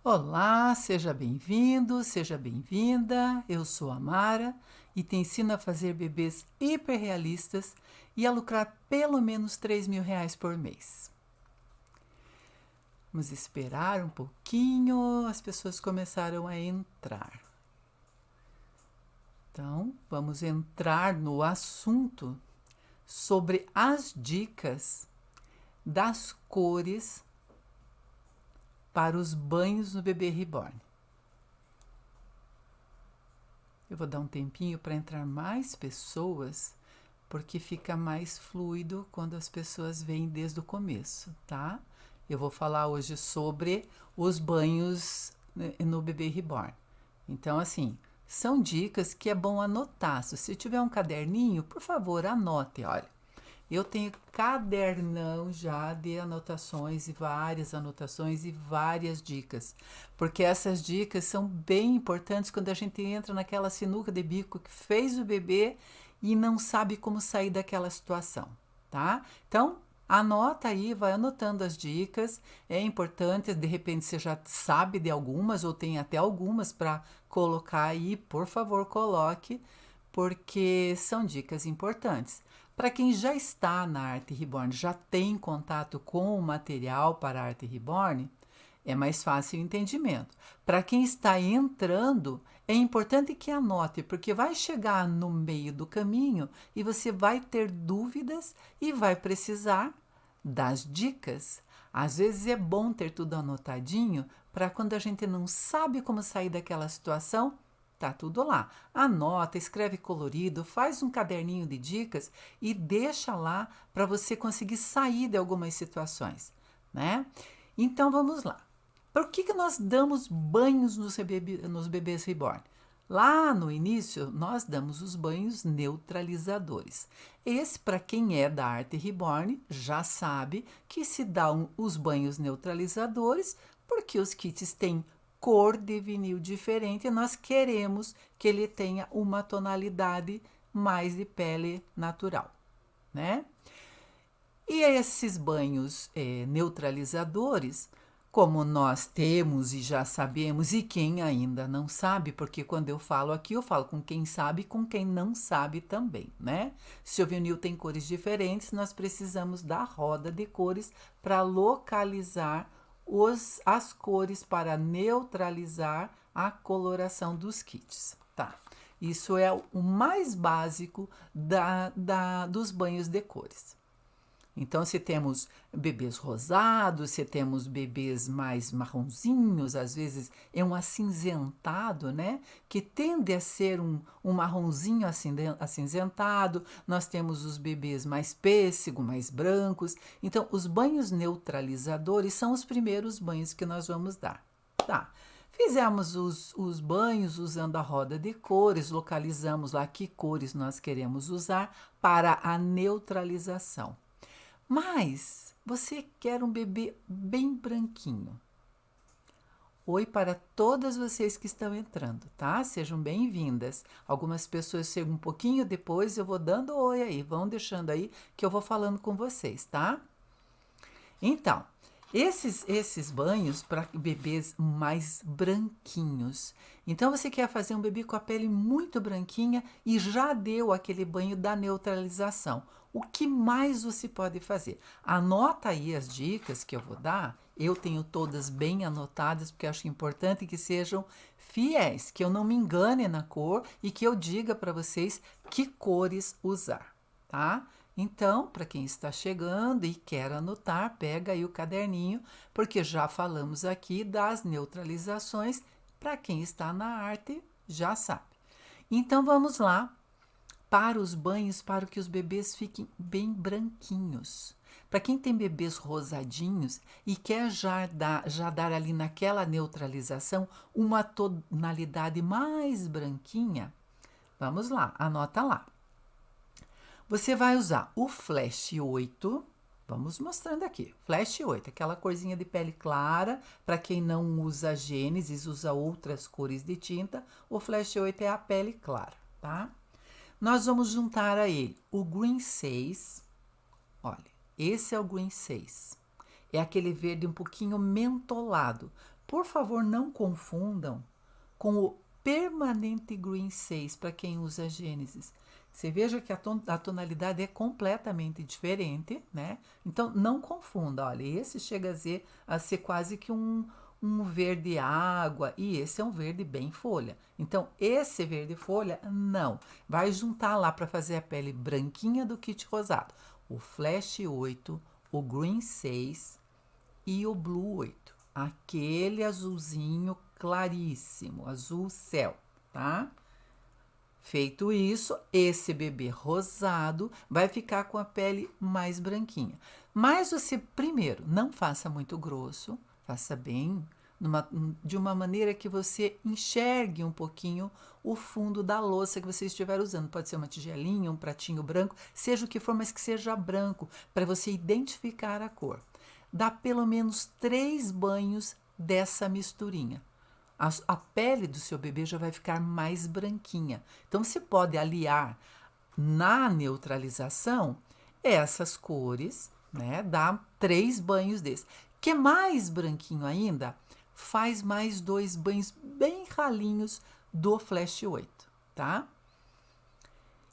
Olá, seja bem-vindo, seja bem-vinda. Eu sou a Mara e te ensino a fazer bebês hiperrealistas e a lucrar pelo menos R$ 3.000 por mês. Vamos esperar um pouquinho, as pessoas começaram a entrar. Então, vamos entrar no assunto sobre as dicas das cores para os banhos no bebê reborn. Eu vou dar um tempinho para entrar mais pessoas, porque fica mais fluido quando as pessoas vêm desde o começo, tá? Eu vou falar hoje sobre os banhos no bebê reborn. Então, assim, são dicas que é bom anotar. Se você tiver um caderninho, por favor, anote, olha. Eu tenho cadernão já de anotações e várias dicas, porque essas dicas são bem importantes quando a gente entra naquela sinuca de bico que fez o bebê e não sabe como sair daquela situação, tá? Então, anota aí, vai anotando as dicas, é importante, de repente você já sabe de algumas ou tem até algumas para colocar aí, por favor, coloque, porque são dicas importantes. Para quem já está na Arte Reborn, já tem contato com o material para a Arte Reborn, é mais fácil o entendimento. Para quem está entrando, é importante que anote, porque vai chegar no meio do caminho e você vai ter dúvidas e vai precisar das dicas. Às vezes é bom ter tudo anotadinho para quando a gente não sabe como sair daquela situação, tá tudo lá. Anota, escreve colorido, faz um caderninho de dicas e deixa lá para você conseguir sair de algumas situações, né? Então vamos lá. Por que nós damos banhos nos bebês reborn? Lá no início, nós damos os banhos neutralizadores. Esse, para quem é da Arte Reborn, já sabe que se dão os banhos neutralizadores porque os kits têm cor de vinil diferente e nós queremos que ele tenha uma tonalidade mais de pele natural, né? E esses banhos neutralizadores, como nós temos e já sabemos, e quem ainda não sabe, porque quando eu falo aqui, eu falo com quem sabe e com quem não sabe também, né? Se o vinil tem cores diferentes, nós precisamos da roda de cores para localizar as cores para neutralizar a coloração dos kits, tá? Isso é o mais básico dos banhos de cores. Então, se temos bebês rosados, se temos bebês mais marronzinhos, às vezes é um acinzentado, né? Que tende a ser um marronzinho acinzentado. Nós temos os bebês mais pêssego, mais brancos. Então, os banhos neutralizadores são os primeiros banhos que nós vamos dar. Tá. Fizemos os banhos usando a roda de cores, localizamos lá que cores nós queremos usar para a neutralização. Mas você quer um bebê bem branquinho. Oi para todas vocês que estão entrando, tá? Sejam bem-vindas. Algumas pessoas chegam um pouquinho depois, eu vou dando oi aí. Vão deixando aí que eu vou falando com vocês, tá? Então, esses banhos para bebês mais branquinhos. Então, você quer fazer um bebê com a pele muito branquinha e já deu aquele banho da neutralização. O que mais você pode fazer? Anota aí as dicas que eu vou dar. Eu tenho todas bem anotadas, porque acho importante que sejam fiéis, que eu não me engane na cor e que eu diga para vocês que cores usar, tá? Então, para quem está chegando e quer anotar, pega aí o caderninho, porque já falamos aqui das neutralizações. Para quem está na arte, já sabe. Então, vamos lá para os banhos, para que os bebês fiquem bem branquinhos. Para quem tem bebês rosadinhos e quer já dar ali naquela neutralização uma tonalidade mais branquinha, vamos lá, anota lá. Você vai usar o Flash 8, vamos mostrando aqui, Flash 8, aquela corzinha de pele clara, para quem não usa Gênesis, usa outras cores de tinta, o Flash 8 é a pele clara, tá? Nós vamos juntar a ele o Green 6, olha, esse é o Green 6, é aquele verde um pouquinho mentolado, Por favor, não confundam com o Permanente Green 6, para quem usa Gênesis. Você veja que a tonalidade é completamente diferente, né? Então, não confunda. Olha, esse chega a ser quase que um verde água e esse é um verde bem folha. Então, esse verde folha, não. Vai juntar lá para fazer a pele branquinha do kit rosado. O Flash 8, o Green 6 e o Blue 8. Aquele azulzinho claríssimo, azul céu, tá? Feito isso, esse bebê rosado vai ficar com a pele mais branquinha. Mas você, primeiro, não faça muito grosso, faça bem, de uma maneira que você enxergue um pouquinho o fundo da louça que você estiver usando. Pode ser uma tigelinha, um pratinho branco, seja o que for, mas que seja branco, para você identificar a cor. Dá pelo menos 3 banhos dessa misturinha. A pele do seu bebê já vai ficar mais branquinha. Então, você pode aliar na neutralização essas cores, né? Dá 3 banhos desses. Quer mais branquinho ainda? Faz mais 2 banhos bem ralinhos do Flash 8, tá?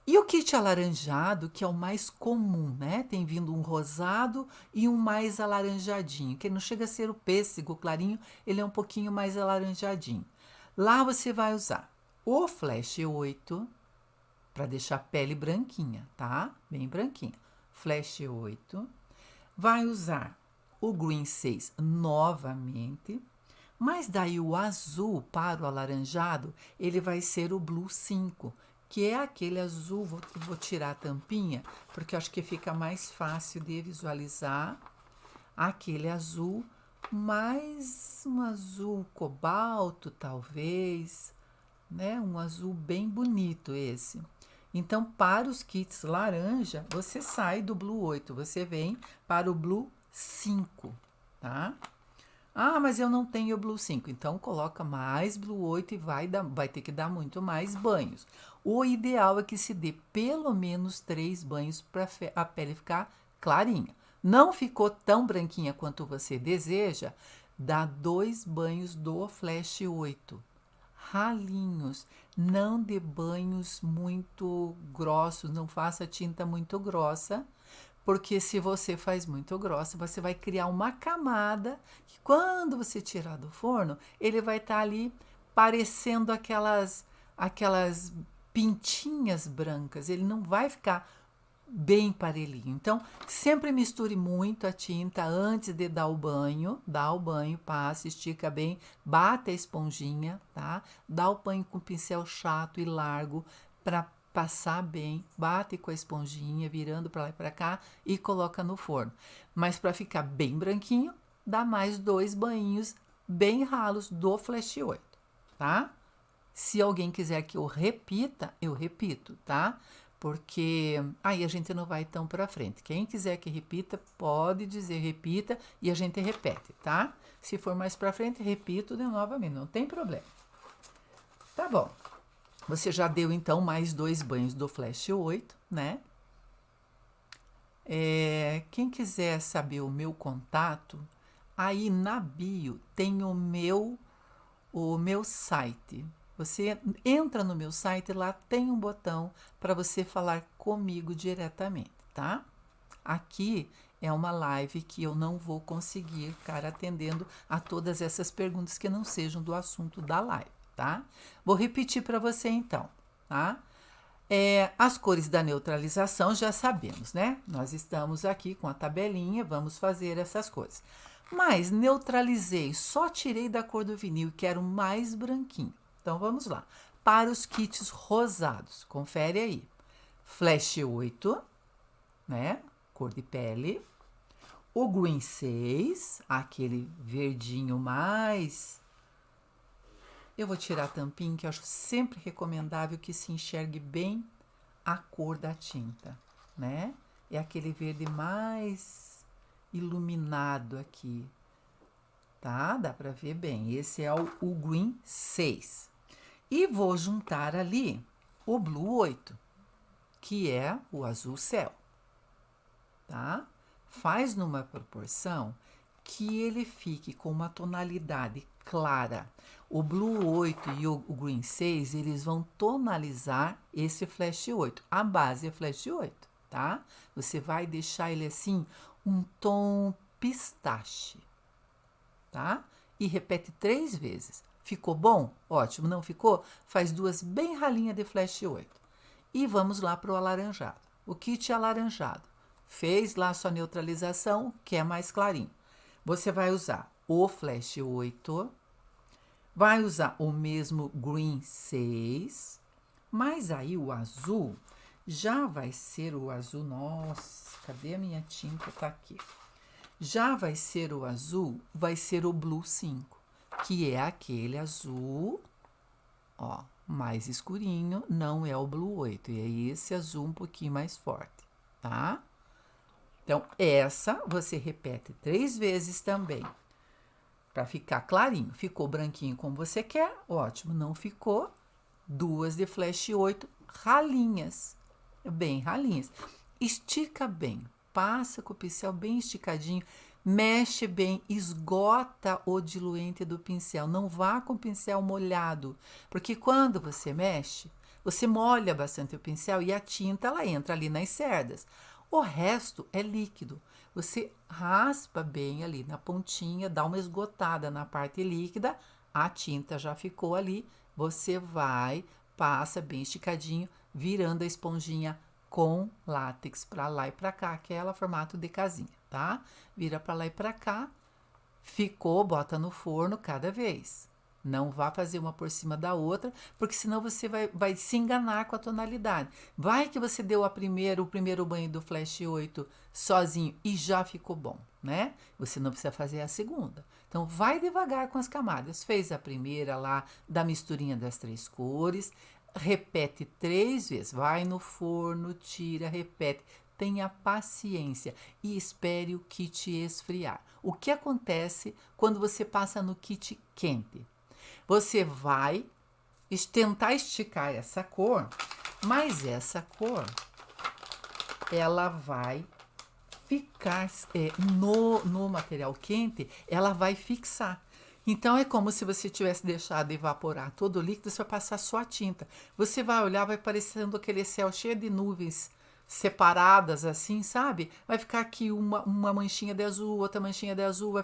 E o kit alaranjado, que é o mais comum, né? Tem vindo um rosado e um mais alaranjadinho, que não chega a ser o pêssego clarinho, ele é um pouquinho mais alaranjadinho. Lá você vai usar o Flash 8 para deixar a pele branquinha, tá? Bem branquinha. Flash 8. Vai usar o Green 6 novamente, mas daí o azul para o alaranjado, ele vai ser o Blue 5, que é aquele azul, vou tirar a tampinha, porque eu acho que fica mais fácil de visualizar. Aquele azul, mais um azul cobalto, talvez, né? Um azul bem bonito esse. Então, para os kits laranja, você sai do Blue 8, você vem para o Blue 5, tá? Ah, mas eu não tenho Blue 5. Então, coloca mais Blue 8 e vai ter que dar muito mais banhos. O ideal é que se dê pelo menos 3 banhos para a pele ficar clarinha. Não ficou tão branquinha quanto você deseja, dá 2 banhos do Flash 8. Ralinhos, não dê banhos muito grossos, não faça tinta muito grossa, porque se você faz muito grossa, você vai criar uma camada que quando você tirar do forno, ele vai estar ali parecendo aquelas pintinhas brancas, ele não vai ficar bem parelhinho. Então, sempre misture muito a tinta antes de dar o banho. Dá o banho, passa, estica bem, bate a esponjinha, tá? Dá o banho com pincel chato e largo para passar bem, bate com a esponjinha, virando para lá e para cá e coloca no forno. Mas para ficar bem branquinho, dá mais 2 banhinhos bem ralos do Flash 8, tá? Se alguém quiser que eu repito, tá? Porque aí a gente não vai tão para frente. Quem quiser que repita, pode dizer repita e a gente repete, tá? Se for mais para frente, repito de novamente, não tem problema. Tá bom. Você já deu, então, mais 2 banhos do Flash 8, né? Quem quiser saber o meu contato, aí na bio tem o meu site. Você entra no meu site, lá tem um botão para você falar comigo diretamente, tá? Aqui é uma live que eu não vou conseguir ficar atendendo a todas essas perguntas que não sejam do assunto da live, tá? Vou repetir para você então, tá? As cores da neutralização já sabemos, né? Nós estamos aqui com a tabelinha, vamos fazer essas cores. Mas neutralizei, só tirei da cor do vinil e quero mais branquinho. Então, vamos lá. Para os kits rosados, confere aí. Flash 8, né? Cor de pele. O Green 6, aquele verdinho mais... Eu vou tirar a tampinha, que eu acho sempre recomendável que se enxergue bem a cor da tinta, né? É aquele verde mais iluminado aqui, tá? Dá para ver bem. Esse é o Green 6. E vou juntar ali o Blue 8, que é o azul céu, tá? Faz numa proporção que ele fique com uma tonalidade clara. O Blue 8 e o Green 6, eles vão tonalizar esse Flash 8. A base é Flash 8, tá? Você vai deixar ele assim, um tom pistache, tá? E repete 3 vezes. Ficou bom? Ótimo. Não ficou? Faz 2 bem ralinhas de Flash 8. E vamos lá para o alaranjado. O kit alaranjado. Fez lá sua neutralização, que é mais clarinho. Você vai usar o Flash 8, vai usar o mesmo Green 6, mas aí o azul já vai ser o azul. Nossa, cadê a minha tinta? Tá aqui. Já vai ser o azul, vai ser o Blue 5, que é aquele azul, ó, mais escurinho, não é o Blue 8, é esse azul um pouquinho mais forte, tá? Então, essa você repete 3 vezes também, para ficar clarinho. Ficou branquinho como você quer, ótimo. Não ficou, 2 de Flash 8, ralinhas, bem ralinhas. Estica bem, passa com o pincel bem esticadinho, mexe bem, esgota o diluente do pincel. Não vá com o pincel molhado, porque quando você mexe, você molha bastante o pincel e a tinta ela entra ali nas cerdas. O resto é líquido. Você raspa bem ali na pontinha, dá uma esgotada na parte líquida, a tinta já ficou ali, você vai, passa bem esticadinho, virando a esponjinha com látex para lá e para cá, aquela formato de casinha, tá? Vira para lá e para cá, ficou, bota no forno cada vez. Não vá fazer uma por cima da outra, porque senão você vai se enganar com a tonalidade. Vai que você deu o primeiro banho do Flash 8 sozinho e já ficou bom, né? Você não precisa fazer a segunda. Então, vai devagar com as camadas. Fez a primeira lá, da misturinha das 3 cores, repete 3 vezes. Vai no forno, tira, repete. Tenha paciência e espere o kit esfriar. O que acontece quando você passa no kit quente? Você vai tentar esticar essa cor, mas essa cor, ela vai ficar no material quente, ela vai fixar. Então, é como se você tivesse deixado evaporar todo o líquido, você vai passar só a tinta. Você vai olhar, vai parecendo aquele céu cheio de nuvens separadas assim, sabe? Vai ficar aqui uma manchinha de azul, outra manchinha de azul,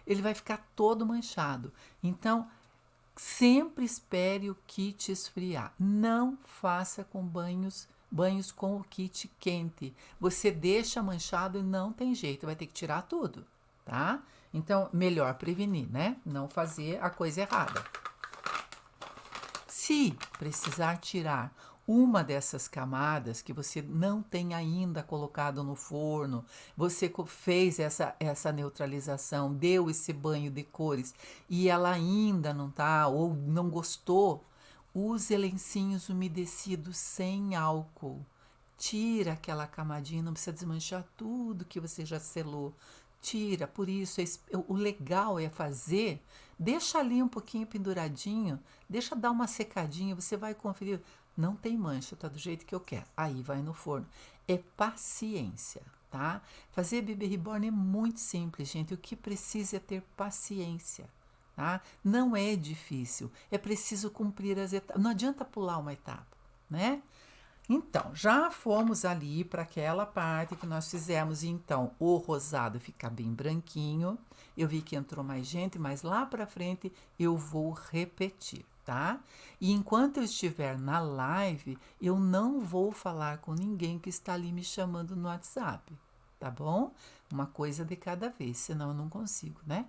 ele vai ficar todo manchado. Então, sempre espere o kit esfriar. Não faça com banhos com o kit quente. Você deixa manchado e não tem jeito, vai ter que tirar tudo, tá? Então, melhor prevenir, né? Não fazer a coisa errada. Se precisar tirar uma dessas camadas que você não tem ainda colocado no forno, você fez essa neutralização, deu esse banho de cores e ela ainda não tá ou não gostou, use lencinhos umedecidos sem álcool. Tira aquela camadinha, não precisa desmanchar tudo que você já selou. Tira, por isso o legal é fazer, deixa ali um pouquinho penduradinho, deixa dar uma secadinha, você vai conferir, não tem mancha, tá do jeito que eu quero. Aí vai no forno. É paciência, tá? Fazer BB Reborn é muito simples, gente. O que precisa é ter paciência, tá? Não é difícil, é preciso cumprir as etapas. Não adianta pular uma etapa, né? Então, já fomos ali para aquela parte que nós fizemos, então, o rosado ficar bem branquinho. Eu vi que entrou mais gente, mas lá para frente eu vou repetir, tá? E enquanto eu estiver na live, eu não vou falar com ninguém que está ali me chamando no WhatsApp, tá bom? Uma coisa de cada vez, senão eu não consigo, né?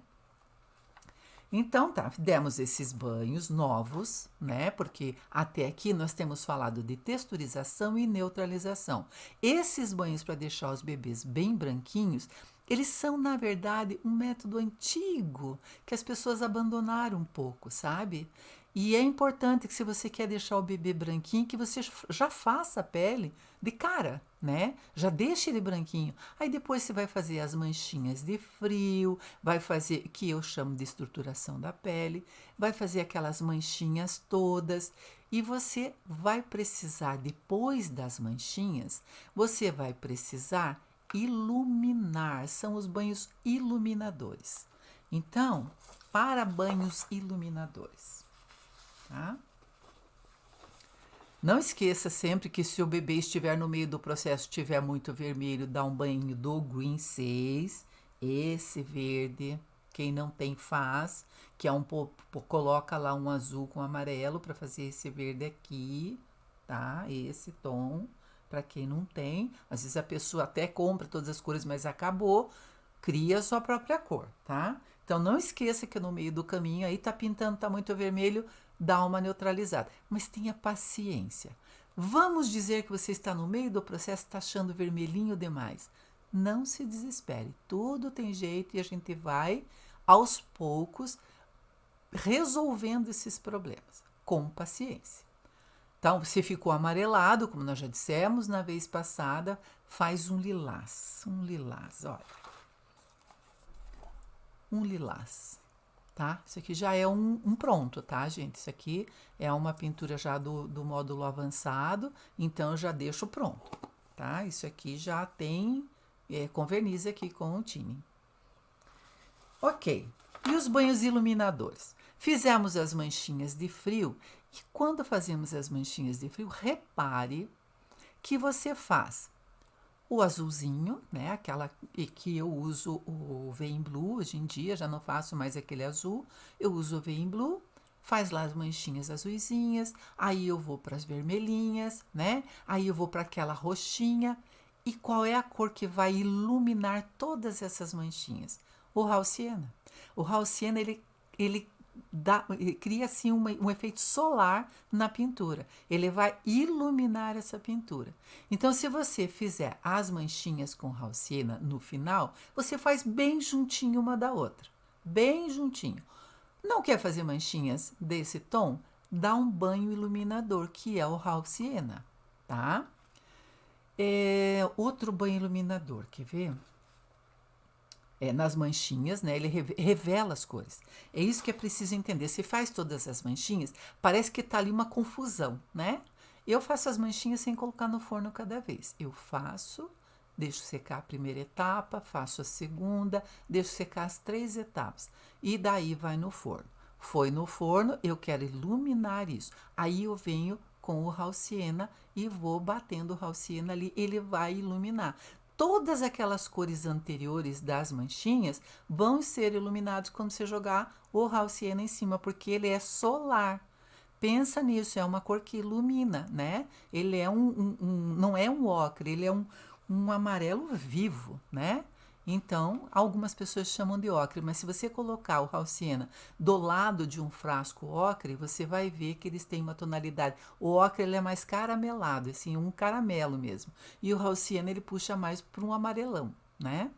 Então tá, demos esses banhos novos, né? Porque até aqui nós temos falado de texturização e neutralização. Esses banhos para deixar os bebês bem branquinhos, eles são, na verdade, um método antigo que as pessoas abandonaram um pouco, sabe? E é importante que, se você quer deixar o bebê branquinho, que você já faça a pele de cara, né? Já deixe ele branquinho. Aí depois você vai fazer as manchinhas de frio, vai fazer, que eu chamo de estruturação da pele, vai fazer aquelas manchinhas todas. E você vai precisar, depois das manchinhas, você vai precisar iluminar. São os banhos iluminadores. Então, para banhos iluminadores, tá? Não esqueça sempre que se o bebê estiver no meio do processo, estiver muito vermelho, dá um banho do Green 6, esse verde, quem não tem faz, que é coloca lá um azul com amarelo para fazer esse verde aqui, tá? Esse tom, para quem não tem. Às vezes a pessoa até compra todas as cores, mas acabou, cria a sua própria cor, tá? Então não esqueça que no meio do caminho aí tá pintando, tá muito vermelho, dá uma neutralizada. Mas tenha paciência. Vamos dizer que você está no meio do processo, está achando vermelhinho demais. Não se desespere, tudo tem jeito e a gente vai, aos poucos, resolvendo esses problemas, com paciência. Então, se ficou amarelado, como nós já dissemos na vez passada, faz um lilás, olha. Um lilás, tá? Isso aqui já é um pronto, tá, gente? Isso aqui é uma pintura já do módulo avançado, então eu já deixo pronto, tá? Isso aqui já tem com verniz aqui com o tinning. Ok, e os banhos iluminadores? Fizemos as manchinhas de frio, e quando fazemos as manchinhas de frio, repare que você faz o azulzinho, né? Aquela que eu uso o Vein Blue hoje em dia, já não faço mais aquele azul, eu uso o Vein Blue, faz lá as manchinhas azuisinhas, aí eu vou para as vermelhinhas, né? Aí eu vou para aquela roxinha. E qual é a cor que vai iluminar todas essas manchinhas? O Hall Sienna. O Hall Sienna, ele cria assim um efeito solar na pintura. Ele vai iluminar essa pintura. Então, se você fizer as manchinhas com Hall Sienna no final, você faz bem juntinho uma da outra. Bem juntinho. Não quer fazer manchinhas desse tom? Dá um banho iluminador, que é o Hall Sienna, tá? Outro banho iluminador, quer ver? Nas manchinhas, né? Ele revela as cores. É isso que é preciso entender. Se faz todas as manchinhas, parece que tá ali uma confusão, né? Eu faço as manchinhas sem colocar no forno cada vez. Eu faço, deixo secar a primeira etapa, faço a segunda, deixo secar as 3 etapas. E daí vai no forno. Foi no forno, eu quero iluminar isso. Aí eu venho com o Hall Sienna e vou batendo o Hall Sienna ali, ele vai iluminar. Todas aquelas cores anteriores das manchinhas vão ser iluminadas quando você jogar o Hall Sienna em cima, porque ele é solar. Pensa nisso, é uma cor que ilumina, né? Ele é não é um ocre, ele é um amarelo vivo, né? Então, algumas pessoas chamam de ocre, mas se você colocar o Hall Sienna do lado de um frasco ocre, você vai ver que eles têm uma tonalidade. O ocre ele é mais caramelado, assim, um caramelo mesmo. E o Hall Sienna ele puxa mais para um amarelão, né?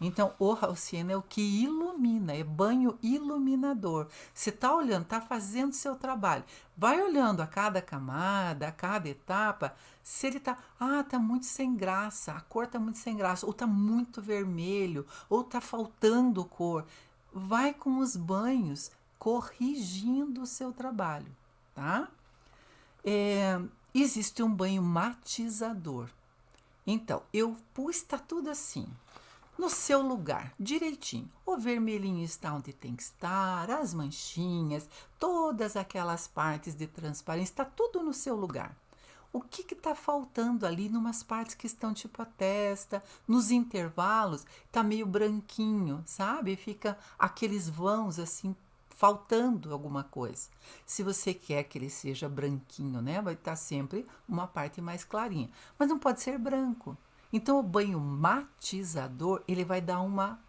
Então, o Hall Sienna é o que ilumina, é banho iluminador. Você está olhando, está fazendo seu trabalho. Vai olhando a cada camada, a cada etapa, se ele está, tá muito sem graça, a cor está muito sem graça, ou está muito vermelho, ou está faltando cor. Vai com os banhos corrigindo o seu trabalho, tá? Existe um banho matizador. Então, eu pus, tá tudo assim, no seu lugar, direitinho. O vermelhinho está onde tem que estar, as manchinhas, todas aquelas partes de transparência, está tudo no seu lugar. O que está faltando ali numas partes que estão tipo a testa, nos intervalos, está meio branquinho, sabe? Fica aqueles vãos assim, faltando alguma coisa. Se você quer que ele seja branquinho, né? Vai estar sempre uma parte mais clarinha. Mas não pode ser branco. Então, o banho matizador, ele vai dar uma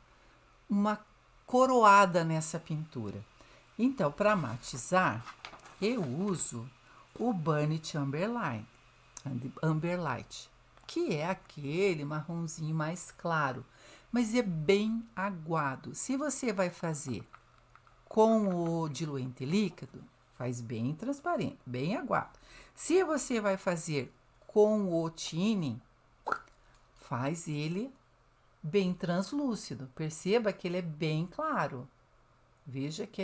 coroada nessa pintura. Então, para matizar, eu uso o Burnt Amber Light, que é aquele marronzinho mais claro, mas é bem aguado. Se você vai fazer com o diluente líquido, faz bem transparente, bem aguado. Se você vai fazer com o tinning, faz ele bem translúcido. Perceba que ele é bem claro. Veja que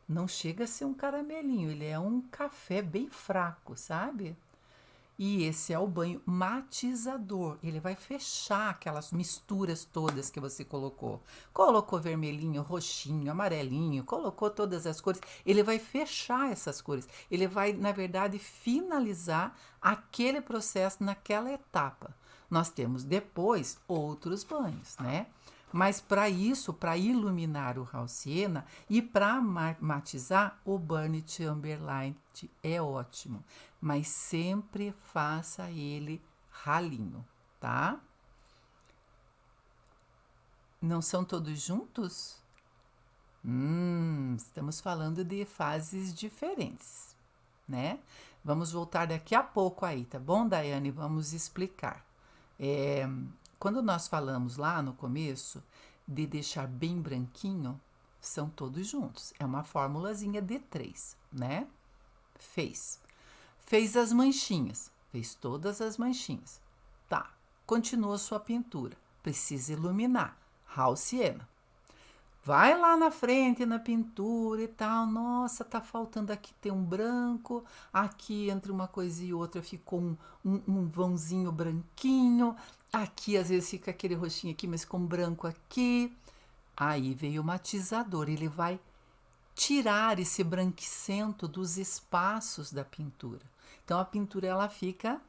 não chega a ser um caramelinho, ele é um café bem fraco, sabe? E esse é o banho matizador. Ele vai fechar aquelas misturas todas que você colocou. Colocou vermelhinho, roxinho, amarelinho, colocou todas as cores. Ele vai fechar essas cores. Ele vai, na verdade, finalizar aquele processo naquela etapa. Nós temos depois outros banhos, né? Mas para isso, para iluminar o Hall Sienna e para matizar, o Burnt Umber Light é ótimo. Mas sempre faça ele ralinho, tá? Não são todos juntos? Estamos falando de fases diferentes, né? Vamos voltar daqui a pouco aí, tá bom, Daiane? Vamos explicar. Quando nós falamos lá no começo de deixar bem branquinho, são todos juntos. É uma formulazinha de 3, né? Fez as manchinhas, fez todas as manchinhas. Tá, continua sua pintura. Precisa iluminar. Hall Sienna. Vai lá na frente na pintura e tal. Nossa, tá faltando aqui, tem um branco. Aqui entre uma coisa e outra ficou um vãozinho branquinho. Aqui às vezes fica aquele roxinho aqui, mas com branco aqui. Aí veio o matizador. Ele vai tirar esse branquicento dos espaços da pintura. Então a pintura ela fica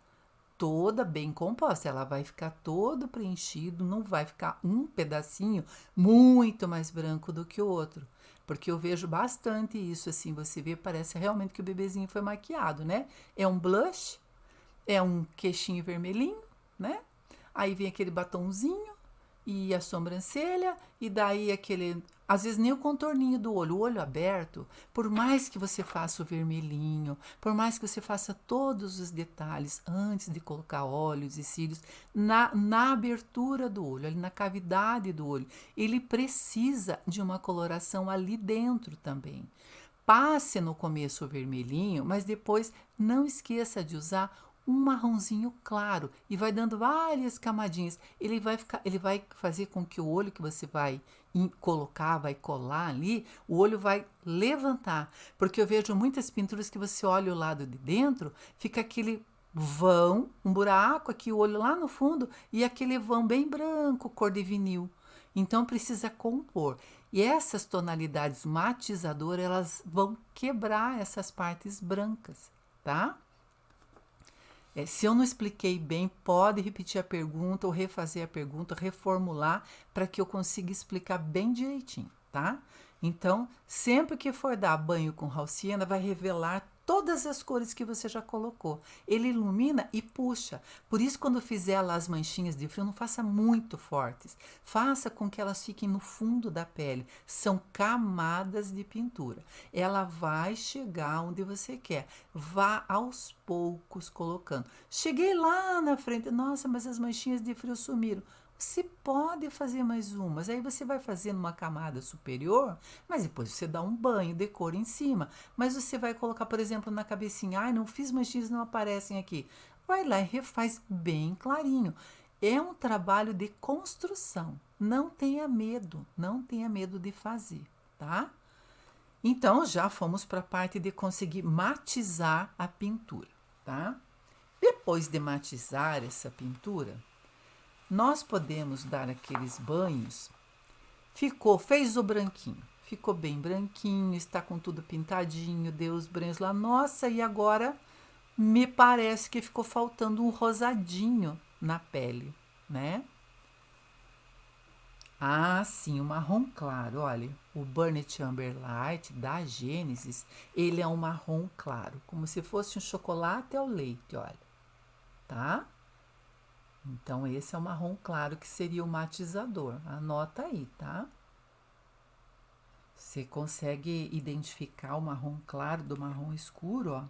toda bem composta, ela vai ficar todo preenchido, não vai ficar um pedacinho muito mais branco do que o outro. Porque eu vejo bastante isso, assim, você vê, parece realmente que o bebezinho foi maquiado, né? É um blush, é um queixinho vermelhinho, né? Aí vem aquele batonzinho e a sobrancelha, e daí aquele, às vezes nem o contorninho do olho, o olho aberto, por mais que você faça o vermelhinho, por mais que você faça todos os detalhes antes de colocar olhos e cílios, na abertura do olho, ali na cavidade do olho, ele precisa de uma coloração ali dentro também. Passe no começo o vermelhinho, mas depois não esqueça de usar um marronzinho claro e vai dando várias camadinhas. Ele vai fazer com que o olho que você vai colocar, vai colar ali, o olho vai levantar. Porque eu vejo muitas pinturas que você olha o lado de dentro, fica aquele vão, um buraco aqui, o olho lá no fundo e aquele vão bem branco, cor de vinil. Então precisa compor. E essas tonalidades matizadoras, elas vão quebrar essas partes brancas, tá? Se eu não expliquei bem, pode repetir a pergunta ou refazer a pergunta, reformular para que eu consiga explicar bem direitinho, tá? Então, sempre que for dar banho com Hall Sienna, vai revelar todas as cores que você já colocou. Ele ilumina e puxa. Por isso, quando fizer lá as manchinhas de frio, não faça muito fortes. Faça com que elas fiquem no fundo da pele. São camadas de pintura. Ela vai chegar onde você quer. Vá aos poucos colocando. Cheguei lá na frente. Nossa, mas as manchinhas de frio sumiram. Você pode fazer mais umas, aí você vai fazendo uma camada superior, mas depois você dá um banho de cor em cima. Mas você vai colocar, por exemplo, na cabecinha, ai, não fiz manchinhas, não aparecem aqui. Vai lá e refaz bem clarinho. É um trabalho de construção. Não tenha medo de fazer, tá? Então, já fomos para a parte de conseguir matizar a pintura, tá? Depois de matizar essa pintura, nós podemos dar aqueles banhos. Fez o branquinho, ficou bem branquinho, está com tudo pintadinho, deu os banhos lá. Nossa, e agora me parece que ficou faltando um rosadinho na pele, né? Ah, sim, o marrom claro. Olha, o Burnt Umber Light da Gênesis, ele é um marrom claro, como se fosse um chocolate ao leite, olha, tá? Então, esse é o marrom claro que seria o matizador. Anota aí, tá? Você consegue identificar o marrom claro do marrom escuro, ó,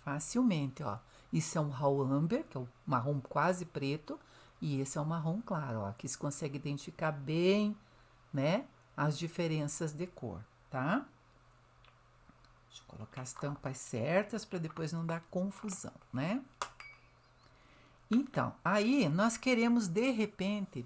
facilmente, ó. Isso é um Hall Amber, que é o marrom quase preto, e esse é o marrom claro, ó, que se consegue identificar bem, né, as diferenças de cor, tá? Deixa eu colocar as tampas certas para depois não dar confusão, né? Então, aí nós queremos, de repente,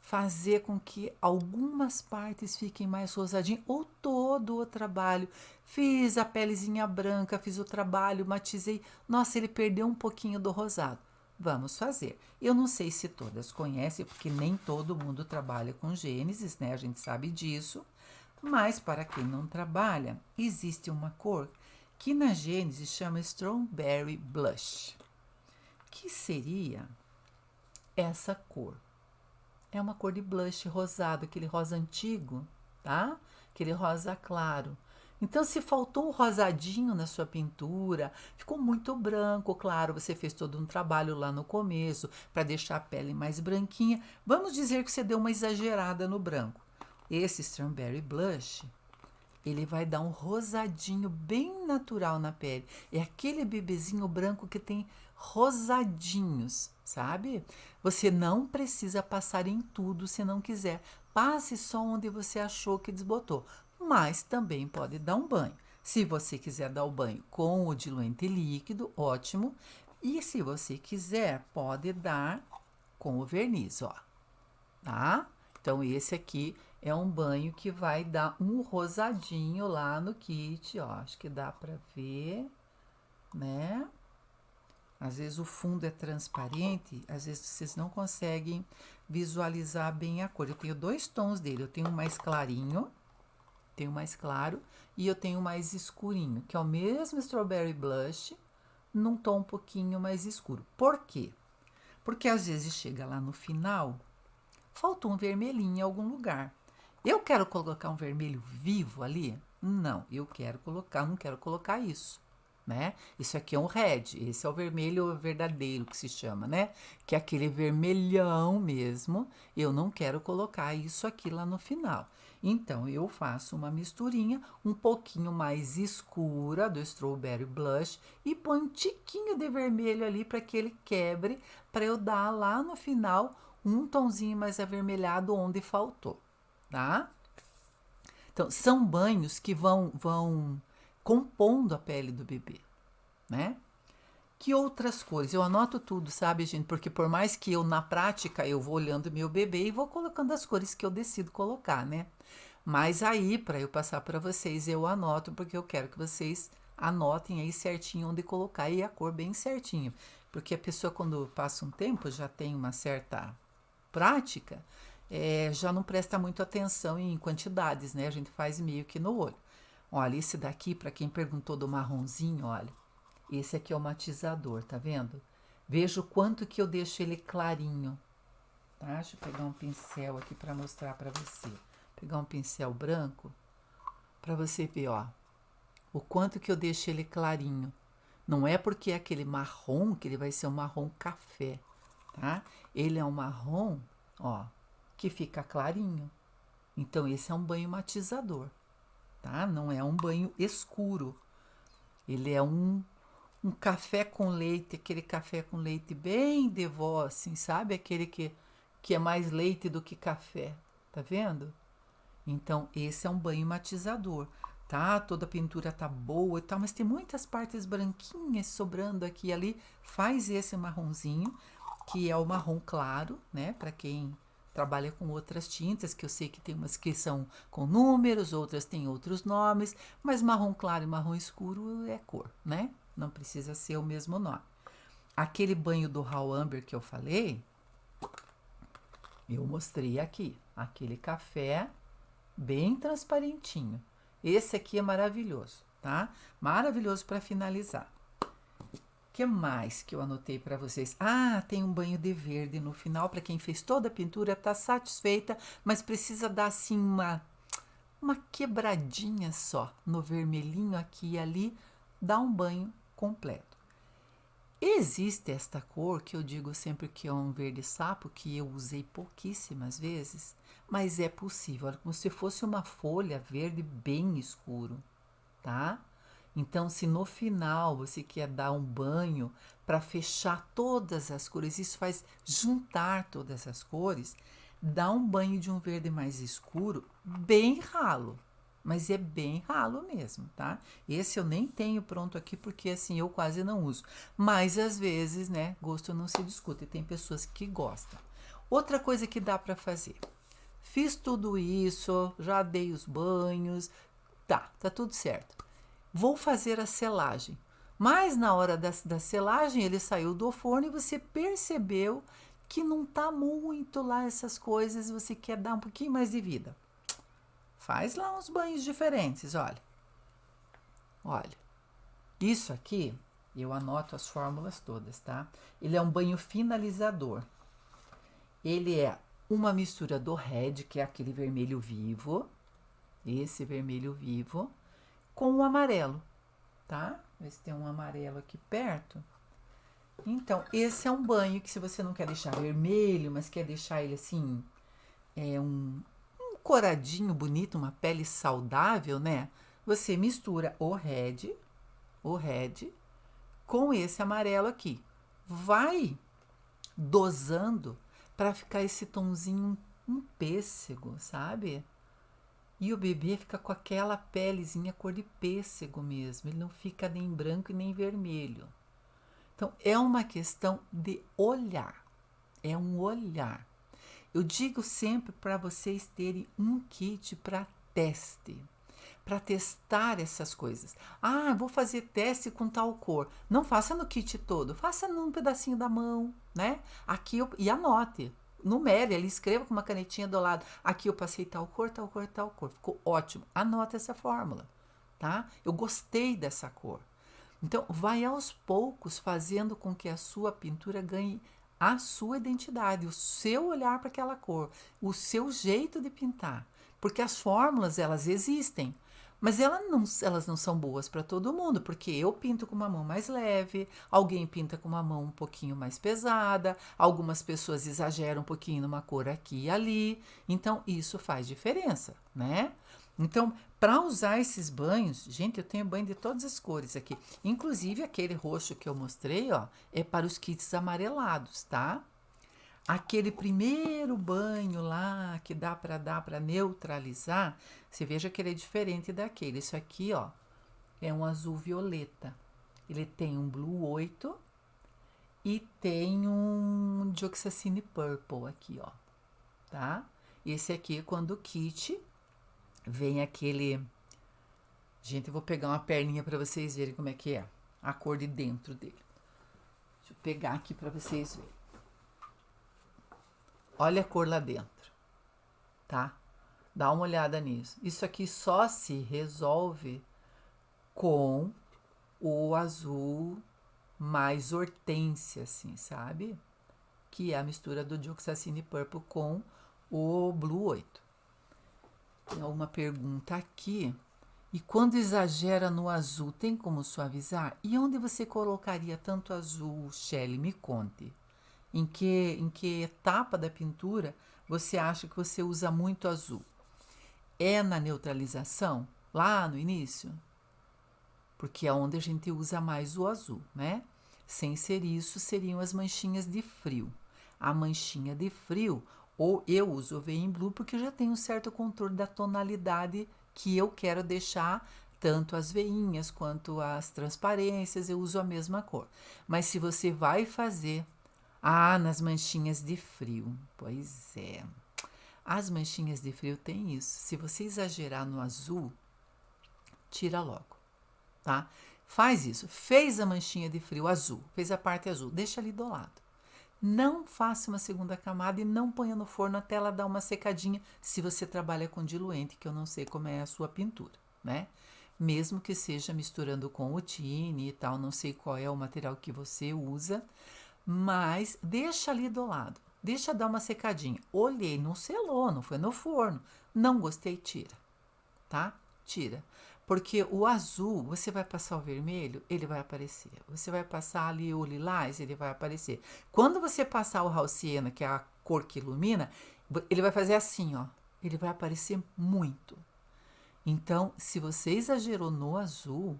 fazer com que algumas partes fiquem mais rosadinhas ou todo o trabalho. Fiz a pelezinha branca, fiz o trabalho, matizei. Nossa, ele perdeu um pouquinho do rosado. Vamos fazer. Eu não sei se todas conhecem, porque nem todo mundo trabalha com Gênesis, né? A gente sabe disso. Mas para quem não trabalha, existe uma cor que na Gênesis chama Strawberry Blush, que seria essa cor. É uma cor de blush rosado, aquele rosa antigo, tá? Aquele rosa claro. Então, se faltou um rosadinho na sua pintura, ficou muito branco, claro, você fez todo um trabalho lá no começo para deixar a pele mais branquinha. Vamos dizer que você deu uma exagerada no branco. Esse Strawberry Blush, ele vai dar um rosadinho bem natural na pele. É aquele bebezinho branco que tem rosadinhos, sabe? Você não precisa passar em tudo se não quiser. Passe só onde você achou que desbotou. Mas também pode dar um banho. Se você quiser dar o banho com o diluente líquido, ótimo. E se você quiser, pode dar com o verniz, ó. Tá? Então, esse aqui é um banho que vai dar um rosadinho lá no kit, ó. Acho que dá pra ver, né? Às vezes o fundo é transparente, às vezes vocês não conseguem visualizar bem a cor. Eu tenho dois tons dele, eu tenho um mais clarinho, tenho mais claro, e eu tenho mais escurinho, que é o mesmo Strawberry Blush, num tom um pouquinho mais escuro. Por quê? Porque às vezes chega lá no final, faltou um vermelhinho em algum lugar. Eu quero colocar um vermelho vivo ali? Não, eu quero colocar, não quero colocar isso, né? Isso aqui é um red, esse é o vermelho verdadeiro que se chama, né? Que é aquele vermelhão mesmo. Eu não quero colocar isso aqui lá no final. Então, eu faço uma misturinha um pouquinho mais escura do Strawberry Blush e põe um tiquinho de vermelho ali para que ele quebre, para eu dar lá no final um tonzinho mais avermelhado onde faltou, tá? Então, são banhos que vão compondo a pele do bebê, né? Que outras cores? Eu anoto tudo, sabe, gente? Porque por mais que eu, na prática, eu vou olhando meu bebê e vou colocando as cores que eu decido colocar, né? Mas aí, para eu passar para vocês, eu anoto, porque eu quero que vocês anotem aí certinho onde colocar e a cor bem certinho. Porque a pessoa, quando passa um tempo, já tem uma certa prática, já não presta muito atenção em quantidades, né? A gente faz meio que no olho. Olha, esse daqui, para quem perguntou do marronzinho, olha, esse aqui é o matizador, tá vendo? Veja o quanto que eu deixo ele clarinho, tá? Deixa eu pegar um pincel aqui para mostrar para você. Pegar um pincel branco para você ver, ó, o quanto que eu deixo ele clarinho. Não é porque é aquele marrom que ele vai ser um marrom café, tá? Ele é um marrom, ó, que fica clarinho. Então, esse é um banho matizador, tá? Não é um banho escuro. Ele é um café com leite, aquele café com leite bem de vó, assim, sabe? Aquele que é mais leite do que café, tá vendo? Então, esse é um banho matizador, tá? Toda a pintura tá boa e tal, mas tem muitas partes branquinhas sobrando aqui e ali. Faz esse marronzinho, que é o marrom claro, né? Para quem trabalha com outras tintas, que eu sei que tem umas que são com números, outras têm outros nomes, mas marrom claro e marrom escuro é cor, né? Não precisa ser o mesmo nome. Aquele banho do Raw Amber que eu falei, eu mostrei aqui. Aquele café bem transparentinho. Esse aqui é maravilhoso, tá? Maravilhoso para finalizar. O que mais que eu anotei para vocês? Ah, tem um banho de verde no final, para quem fez toda a pintura, tá satisfeita, mas precisa dar assim uma quebradinha só no vermelhinho aqui e ali, dá um banho completo. Existe esta cor que eu digo sempre que é um verde sapo, que eu usei pouquíssimas vezes, mas é possível, olha, como se fosse uma folha verde bem escuro, tá? Então, se no final você quer dar um banho para fechar todas as cores, isso faz juntar todas as cores, dá um banho de um verde mais escuro, bem ralo, mas é bem ralo mesmo, tá? Esse eu nem tenho pronto aqui porque assim eu quase não uso, mas às vezes, né, gosto não se discute, tem pessoas que gostam. Outra coisa que dá para fazer. Fiz tudo isso, já dei os banhos, tá tudo certo. Vou fazer a selagem. Mas na hora da selagem ele saiu do forno e você percebeu que não tá muito lá essas coisas, você quer dar um pouquinho mais de vida. Faz lá uns banhos diferentes, olha. Olha, isso aqui, eu anoto as fórmulas todas, tá? Ele é um banho finalizador. Ele é uma mistura do red, que é aquele vermelho vivo, esse vermelho vivo, com o amarelo, tá? Vê se tem um amarelo aqui perto. Então, esse é um banho que se você não quer deixar vermelho, mas quer deixar ele assim, um coradinho bonito, uma pele saudável, né? Você mistura o red com esse amarelo aqui. Vai dosando para ficar esse tonzinho um pêssego, sabe? E o bebê fica com aquela pelezinha cor de pêssego mesmo. Ele não fica nem branco e nem vermelho. Então, é uma questão de olhar. É um olhar. Eu digo sempre para vocês terem um kit para teste. Para testar essas coisas. Ah, vou fazer teste com tal cor. Não faça no kit todo. Faça num pedacinho da mão, né? Aqui e anote. Numere, ele escreva com uma canetinha do lado. Aqui eu passei tal cor, tal cor, tal cor. Ficou ótimo. Anota essa fórmula, tá? Eu gostei dessa cor. Então, vai aos poucos fazendo com que a sua pintura ganhe a sua identidade, o seu olhar para aquela cor, o seu jeito de pintar. Porque as fórmulas, elas existem, mas elas não são boas para todo mundo, porque eu pinto com uma mão mais leve, alguém pinta com uma mão um pouquinho mais pesada, algumas pessoas exageram um pouquinho numa cor aqui e ali, então isso faz diferença, né? Então, para usar esses banhos, gente, eu tenho banho de todas as cores aqui, inclusive aquele roxo que eu mostrei, ó, é para os kits amarelados, tá? Aquele primeiro banho lá que dá para neutralizar, você veja que ele é diferente daquele. Isso aqui, ó, é um azul violeta. Ele tem um blue 8 e tem um dioxazine purple aqui, ó, tá? Esse aqui é quando o kit vem aquele... Gente, eu vou pegar uma perninha para vocês verem como é que é a cor de dentro dele. Deixa eu pegar aqui para vocês verem. Olha a cor lá dentro, tá? Dá uma olhada nisso. Isso aqui só se resolve com o azul mais hortênsia, assim, sabe? Que é a mistura do dioxazine purple com o blue 8. Tem alguma pergunta aqui. E quando exagera no azul, tem como suavizar? E onde você colocaria tanto azul, Shelly? Me conte. Em que etapa da pintura você acha que você usa muito azul? É na neutralização, lá no início? Porque é onde a gente usa mais o azul, né? Sem ser isso, seriam as manchinhas de frio. A manchinha de frio, ou eu uso o V Blue porque eu já tenho um certo controle da tonalidade que eu quero deixar, tanto as veinhas quanto as transparências, eu uso a mesma cor. Mas se você vai fazer... Ah, nas manchinhas de frio. Pois é. As manchinhas de frio tem isso. Se você exagerar no azul, tira logo, tá? Faz isso. Fez a manchinha de frio azul, fez a parte azul, deixa ali do lado. Não faça uma segunda camada e não ponha no forno até ela dar uma secadinha, se você trabalha com diluente, que eu não sei como é a sua pintura, né? Mesmo que seja misturando com o tine e tal, não sei qual é o material que você usa, mas deixa ali do lado, deixa dar uma secadinha. Olhei, não selou, não foi no forno. Não gostei, tira, tá? Tira. Porque o azul, você vai passar o vermelho, ele vai aparecer. Você vai passar ali o lilás, ele vai aparecer. Quando você passar o Halciena, que é a cor que ilumina, ele vai fazer assim, ó. Ele vai aparecer muito. Então, se você exagerou no azul...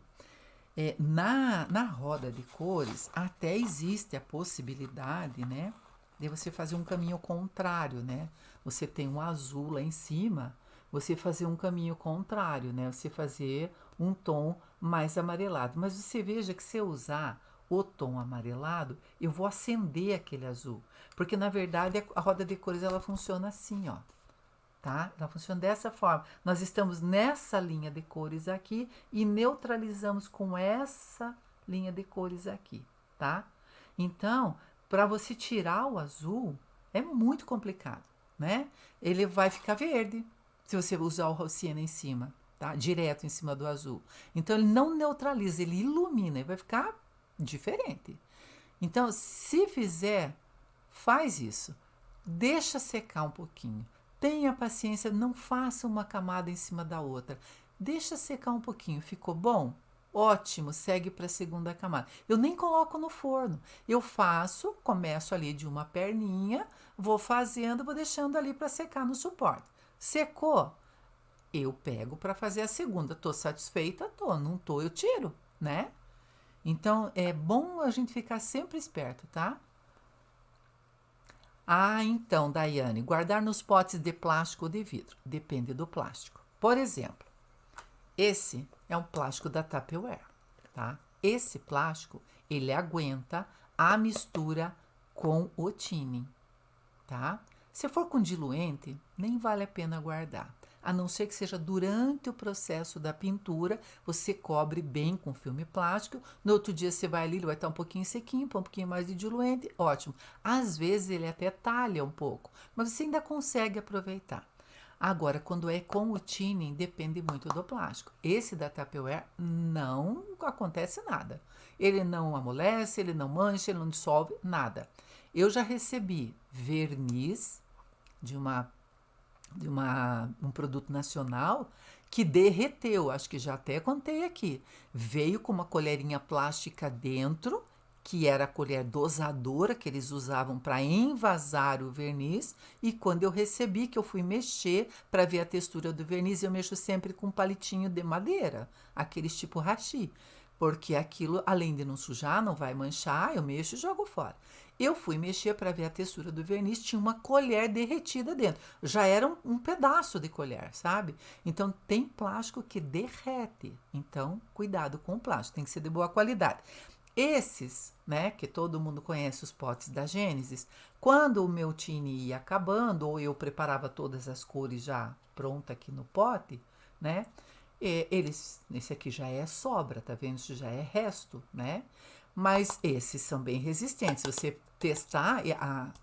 na roda de cores, até existe a possibilidade, né, de você fazer um caminho contrário, né? Você tem um azul lá em cima, você fazer um caminho contrário, né? Você fazer um tom mais amarelado. Mas você veja que se eu usar o tom amarelado, eu vou acender aquele azul. Porque, na verdade, a roda de cores, ela funciona assim, ó. Tá? Ela funciona dessa forma. Nós estamos nessa linha de cores aqui e neutralizamos com essa linha de cores aqui, tá? Então, para você tirar o azul, é muito complicado, né? Ele vai ficar verde se você usar o Rossini em cima, tá? Direto em cima do azul. Então, ele não neutraliza, ele ilumina e vai ficar diferente. Então, se fizer, faz isso. Deixa secar um pouquinho. Tenha paciência, não faça uma camada em cima da outra. Deixa secar um pouquinho. Ficou bom? Ótimo, segue para a segunda camada. Eu nem coloco no forno. Eu faço, começo ali de uma perninha, vou fazendo, vou deixando ali para secar no suporte. Secou? Eu pego para fazer a segunda. Tô satisfeita? Tô. Não tô, eu tiro, né? Então, é bom a gente ficar sempre esperto, tá? Ah, então, Daiane, guardar nos potes de plástico ou de vidro. Depende do plástico. Por exemplo, esse é um plástico da Tupperware, tá? Esse plástico, ele aguenta a mistura com o tinning, tá? Se for com diluente, nem vale a pena guardar. A não ser que seja durante o processo da pintura, você cobre bem com filme plástico. No outro dia você vai ali, ele vai estar um pouquinho sequinho, põe um pouquinho mais de diluente, ótimo. Às vezes ele até talha um pouco, mas você ainda consegue aproveitar. Agora, quando é com o tinning, depende muito do plástico. Esse da Tupperware não acontece nada. Ele não amolece, ele não mancha, ele não dissolve, nada. Eu já recebi verniz de um produto nacional que derreteu, acho que já até contei aqui. Veio com uma colherinha plástica dentro, que era a colher dosadora que eles usavam para envasar o verniz, e quando eu recebi, que eu fui mexer para ver a textura do verniz, eu mexo sempre com um palitinho de madeira, aqueles tipo hashi, porque aquilo, além de não sujar, não vai manchar, eu mexo e jogo fora. Eu fui mexer para ver a textura do verniz, tinha uma colher derretida dentro. Já era um pedaço de colher, sabe? Então, tem plástico que derrete. Então, cuidado com o plástico, tem que ser de boa qualidade. Esses, né, que todo mundo conhece, os potes da Gênesis, quando o meu tine ia acabando, ou eu preparava todas as cores já pronta aqui no pote, né? Esse aqui já é sobra, tá vendo? Isso já é resto, né? Mas esses são bem resistentes. Se você testar,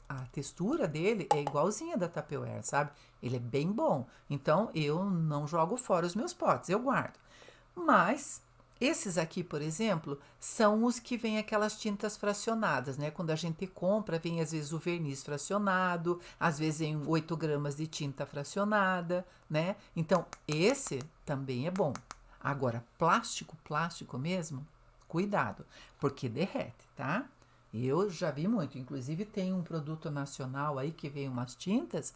a textura dele é igualzinha da Tupperware, sabe? Ele é bem bom. Então, eu não jogo fora os meus potes, eu guardo. Mas, esses aqui, por exemplo, são os que vêm aquelas tintas fracionadas, né? Quando a gente compra, vem às vezes o verniz fracionado, às vezes vem 8 gramas de tinta fracionada, né? Então, esse também é bom. Agora, plástico mesmo, cuidado, porque derrete, tá? Eu já vi muito, inclusive tem um produto nacional aí que vem umas tintas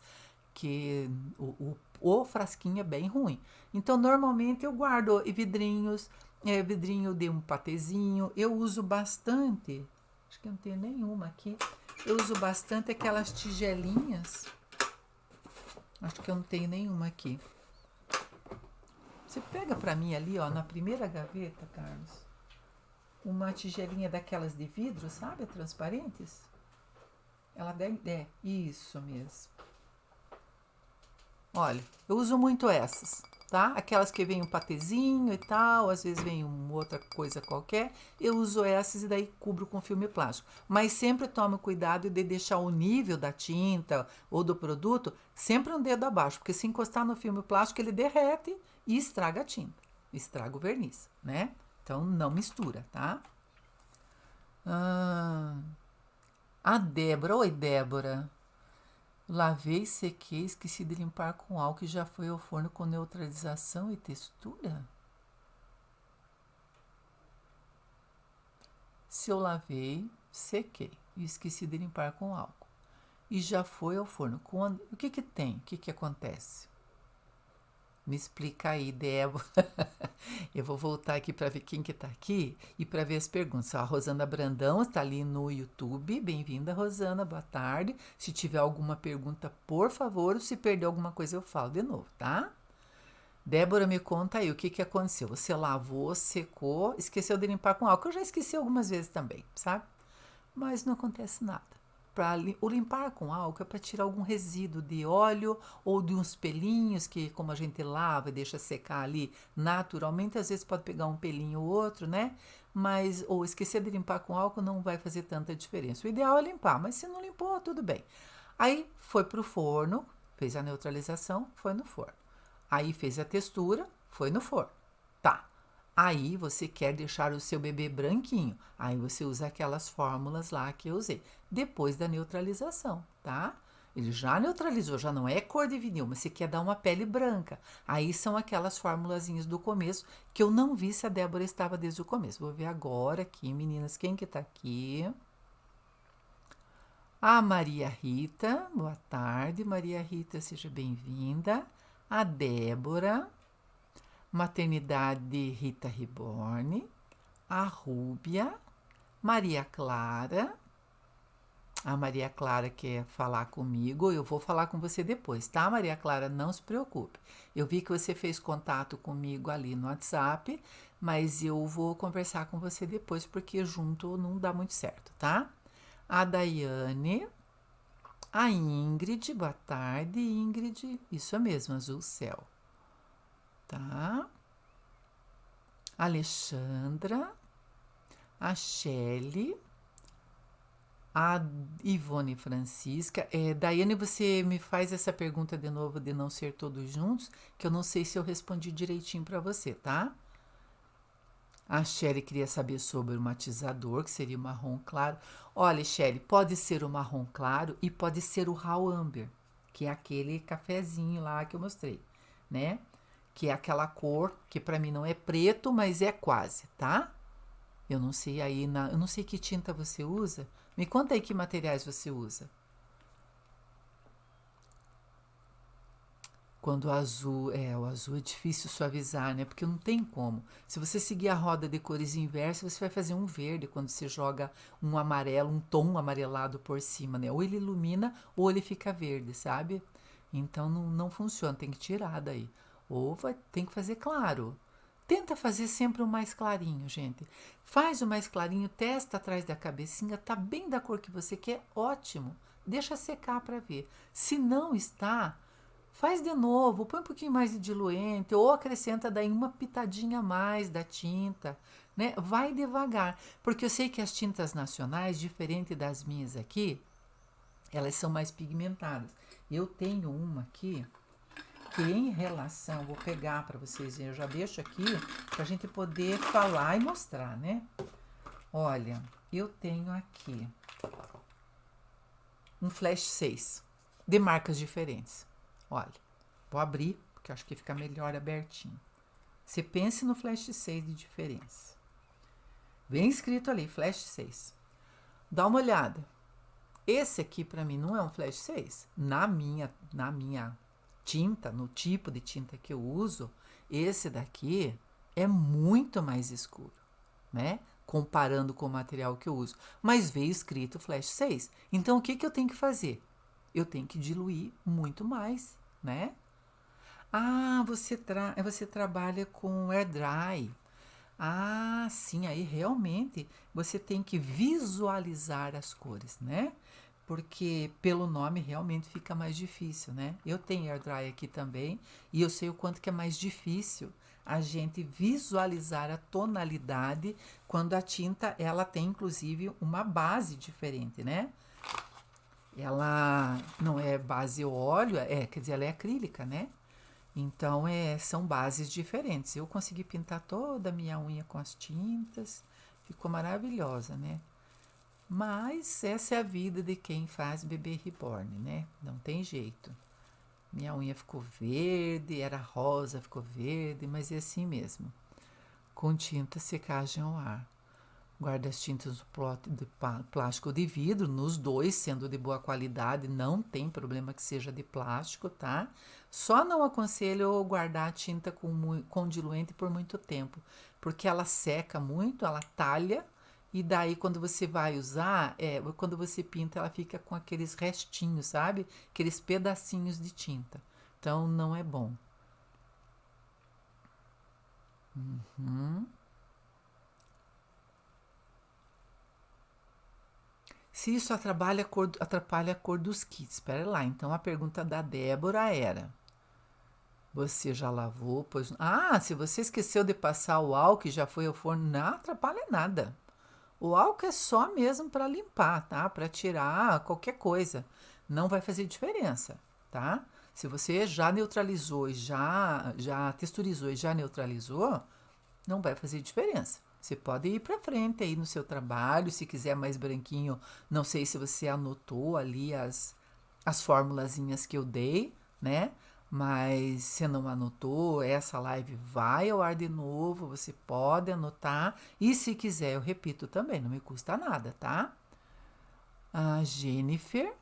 que o frasquinho é bem ruim. Então, normalmente eu guardo vidrinhos, vidrinho de um patezinho, eu uso bastante, acho que não tem nenhuma aqui, eu uso bastante aquelas tigelinhas, acho que eu não tenho nenhuma aqui. Você pega pra mim ali, ó, na primeira gaveta, Carlos, uma tigelinha daquelas de vidro, sabe? Transparentes. Ela deve... É, isso mesmo. Olha, eu uso muito essas, tá? Aquelas que vem um patezinho e tal, às vezes vem uma outra coisa qualquer. Eu uso essas e daí cubro com filme plástico. Mas sempre tomo cuidado de deixar o nível da tinta ou do produto sempre um dedo abaixo, porque se encostar no filme plástico ele derrete e estraga a tinta, estraga o verniz, né? Então, não mistura, tá? A Débora. Oi, Débora. Lavei, sequei, esqueci de limpar com álcool e já foi ao forno com neutralização e textura? Se eu lavei, sequei e esqueci de limpar com álcool e já foi ao forno, o que que tem? O que que acontece? Me explica aí, Débora. Eu vou voltar aqui para ver quem que tá aqui e para ver as perguntas. A Rosana Brandão está ali no YouTube. Bem-vinda, Rosana. Boa tarde. Se tiver alguma pergunta, por favor, se perder alguma coisa, eu falo de novo, tá? Débora, me conta aí, o que aconteceu? Você lavou, secou, esqueceu de limpar com álcool. Eu já esqueci algumas vezes também, sabe? Mas não acontece nada. O limpar com álcool é para tirar algum resíduo de óleo ou de uns pelinhos que, como a gente lava e deixa secar ali naturalmente, às vezes pode pegar um pelinho ou outro, né? Mas, ou esquecer de limpar com álcool não vai fazer tanta diferença. O ideal é limpar, mas se não limpou, tudo bem. Aí foi pro forno, fez a neutralização, foi no forno. Aí fez a textura, foi no forno. Tá. Aí você quer deixar o seu bebê branquinho. Aí você usa aquelas fórmulas lá que eu usei. Depois da neutralização, tá? Ele já neutralizou, já não é cor de vinil, mas você quer dar uma pele branca. Aí são aquelas formulazinhas do começo que eu não vi se a Débora estava desde o começo. Vou ver agora aqui, meninas, quem que tá aqui? A Maria Rita, boa tarde, Maria Rita, seja bem-vinda. A Débora, Maternidade Rita Reborn, a Rúbia, Maria Clara. A Maria Clara quer falar comigo, eu vou falar com você depois, tá, Maria Clara? Não se preocupe. Eu vi que você fez contato comigo ali no WhatsApp, mas eu vou conversar com você depois, porque junto não dá muito certo, tá? A Daiane, a Ingrid, boa tarde, Ingrid. Isso mesmo, azul céu. Tá? Alexandra, a Shelley, a Ivone Francisca. Daiane, você me faz essa pergunta de novo de não ser todos juntos, que eu não sei se eu respondi direitinho para você, tá? A Shelly queria saber sobre o matizador, que seria o marrom claro. Olha, Shelly, pode ser o marrom claro e pode ser o raw amber, que é aquele cafezinho lá que eu mostrei, né? Que é aquela cor que para mim não é preto, mas é quase, tá? Eu não sei eu não sei que tinta você usa. Me conta aí que materiais você usa. Quando o azul é difícil suavizar, né? Porque não tem como. Se você seguir a roda de cores inversa, você vai fazer um verde quando você joga um amarelo, um tom amarelado por cima, né? Ou ele ilumina ou ele fica verde, sabe? Então não funciona, tem que tirar daí. Tem que fazer claro. Tenta fazer sempre o mais clarinho, gente. Faz o mais clarinho, testa atrás da cabecinha, tá bem da cor que você quer, ótimo. Deixa secar para ver. Se não está, faz de novo, põe um pouquinho mais de diluente ou acrescenta daí uma pitadinha a mais da tinta, né? Vai devagar, porque eu sei que as tintas nacionais, diferente das minhas aqui, elas são mais pigmentadas. Eu tenho uma aqui que em relação, vou pegar para vocês verem, eu já deixo aqui para a gente poder falar e mostrar, né? Olha, eu tenho aqui um flash 6 de marcas diferentes. Olha, vou abrir, porque eu acho que fica melhor abertinho. Você pense no flash 6 de diferença. Bem escrito ali, flash 6. Dá uma olhada. Esse aqui para mim não é um flash 6. Na minha tinta, no tipo de tinta que eu uso, esse daqui é muito mais escuro, né? Comparando com o material que eu uso. Mas veio escrito flash 6. Então o que eu tenho que fazer? Eu tenho que diluir muito mais, né? Ah, você trabalha com air dry. Ah, sim, aí realmente você tem que visualizar as cores, né? Porque pelo nome realmente fica mais difícil, né? Eu tenho air dry aqui também e eu sei o quanto que é mais difícil a gente visualizar a tonalidade quando a tinta ela tem inclusive uma base diferente, né? Ela não é base óleo, quer dizer, ela é acrílica, né? Então, são bases diferentes. Eu consegui pintar toda a minha unha com as tintas, ficou maravilhosa, né? Mas essa é a vida de quem faz bebê reborn, né? Não tem jeito. Minha unha ficou verde, era rosa, ficou verde, mas é assim mesmo. Com tinta, secagem ao ar. Guarda as tintas no pote de plástico ou de vidro, nos dois, sendo de boa qualidade, não tem problema que seja de plástico, tá? Só não aconselho guardar a tinta com diluente por muito tempo, porque ela seca muito, ela talha, e daí quando você vai usar, quando você pinta, ela fica com aqueles restinhos, sabe? Aqueles pedacinhos de tinta. Então não é bom. Uhum. Se isso atrapalha a cor dos kits. Espera lá. Então a pergunta da Débora era: você já lavou? Pois... Ah, se você esqueceu de passar o álcool e já foi ao forno, não atrapalha nada. O álcool é só mesmo para limpar, tá? Para tirar qualquer coisa. Não vai fazer diferença, tá? Se você já neutralizou e já texturizou e já neutralizou, não vai fazer diferença. Você pode ir para frente aí no seu trabalho, se quiser mais branquinho. Não sei se você anotou ali as formulazinhas que eu dei, né? Mas se não anotou, essa live vai ao ar de novo, você pode anotar. E se quiser, eu repito também, não me custa nada, tá? A Jennifer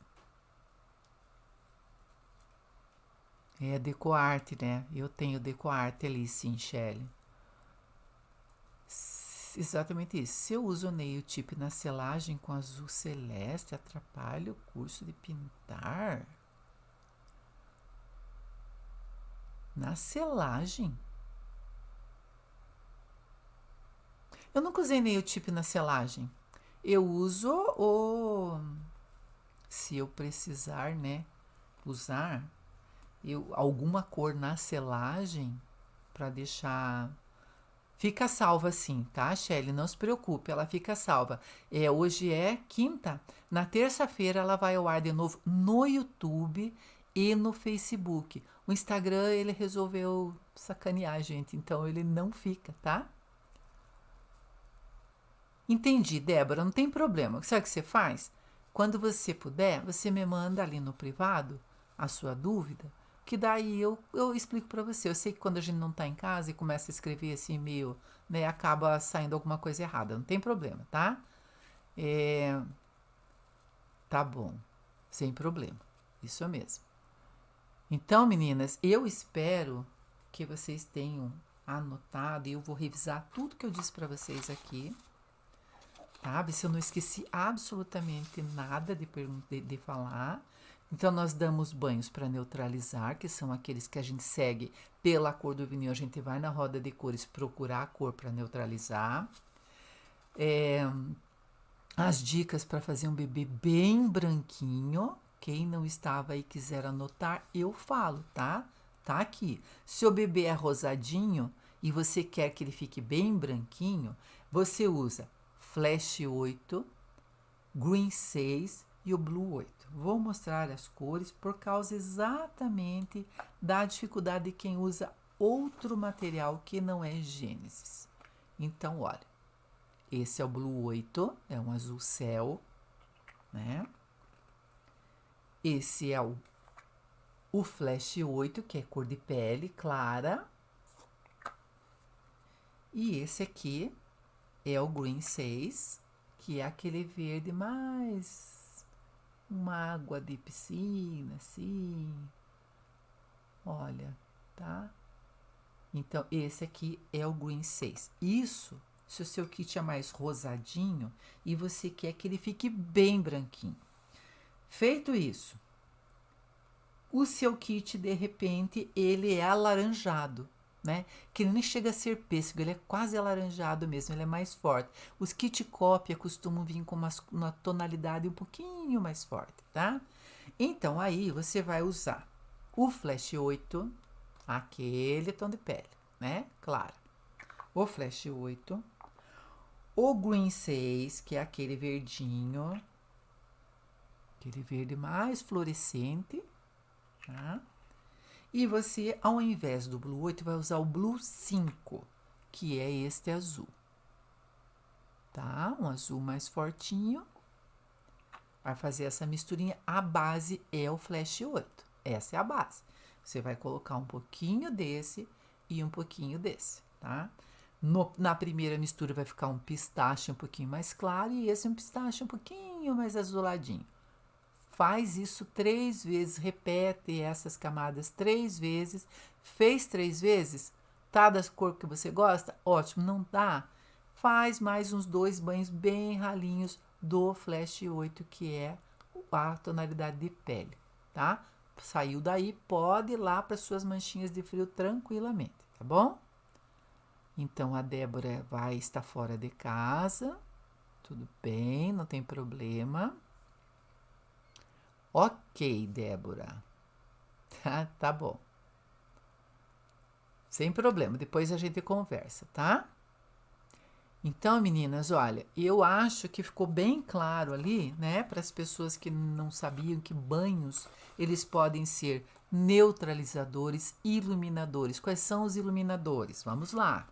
é DecoArt, né? Eu tenho DecoArt ali, sim, Shelly. Exatamente isso. Se eu uso nail tip na selagem com azul celeste, atrapalha o curso de pintar? Na selagem? Eu nunca usei nail tip na selagem. Eu uso o... Se eu precisar, né, usar alguma cor na selagem para deixar... Fica salva sim, tá, Shelly? Não se preocupe, ela fica salva. Hoje é quinta. Na terça-feira ela vai ao ar de novo no YouTube e no Facebook. O Instagram ele resolveu sacanear a gente, então ele não fica, tá? Entendi, Débora, não tem problema. Sabe o que você faz? Quando você puder, você me manda ali no privado a sua dúvida, que daí eu explico para você. Eu sei que quando a gente não está em casa e começa a escrever assim meio, né, acaba saindo alguma coisa errada. Não tem problema, tá? É, tá bom, sem problema. Isso mesmo. Então, meninas, eu espero que vocês tenham anotado e eu vou revisar tudo que eu disse para vocês aqui. Tá? Ver se eu não esqueci absolutamente nada de falar. Então, nós damos banhos para neutralizar, que são aqueles que a gente segue pela cor do vinil. A gente vai na roda de cores procurar a cor para neutralizar. As dicas para fazer um bebê bem branquinho. Quem não estava aí quiser anotar, eu falo, tá? Tá aqui. Se o bebê é rosadinho e você quer que ele fique bem branquinho, você usa Flash 8, Green 6 e o Blue 8. Vou mostrar as cores por causa exatamente da dificuldade de quem usa outro material que não é Gênesis. Então, olha, esse é o Blue 8, é um azul céu, né? Esse é o Flash 8, que é cor de pele clara. E esse aqui é o Green 6, que é aquele verde mais uma água de piscina, assim. Olha, tá? Então, esse aqui é o Green 6. Isso, se o seu kit é mais rosadinho e você quer que ele fique bem branquinho. Feito isso, o seu kit, de repente, ele é alaranjado, né? Que nem chega a ser pêssego, ele é quase alaranjado mesmo, ele é mais forte. Os kit cópia costumam vir com uma tonalidade um pouquinho mais forte, tá? Então, aí você vai usar o Flash 8, aquele tom de pele, né? Claro. O Flash 8, o Green 6, que é aquele verdinho, aquele verde mais fluorescente, tá? E você, ao invés do Blue 8, vai usar o Blue 5, que é este azul, tá? Um azul mais fortinho. Vai fazer essa misturinha. A base é o Flash 8. Essa é a base. Você vai colocar um pouquinho desse e um pouquinho desse, tá? Na primeira mistura vai ficar um pistache um pouquinho mais claro e esse um pistache um pouquinho mais azuladinho. Faz isso 3 vezes, repete essas camadas 3 vezes. Fez 3 vezes? Tá da cor que você gosta? Ótimo, não dá? Faz mais uns 2 banhos bem ralinhos do Flash 8, que é a tonalidade de pele, tá? Saiu daí, pode ir lá para suas manchinhas de frio tranquilamente, tá bom? Então, a Débora vai estar fora de casa. Tudo bem, não tem problema. Ok, Débora. Tá bom. Sem problema, depois a gente conversa, tá? Então, meninas, olha, eu acho que ficou bem claro ali, né, para as pessoas que não sabiam que banhos, eles podem ser neutralizadores, iluminadores. Quais são os iluminadores? Vamos lá.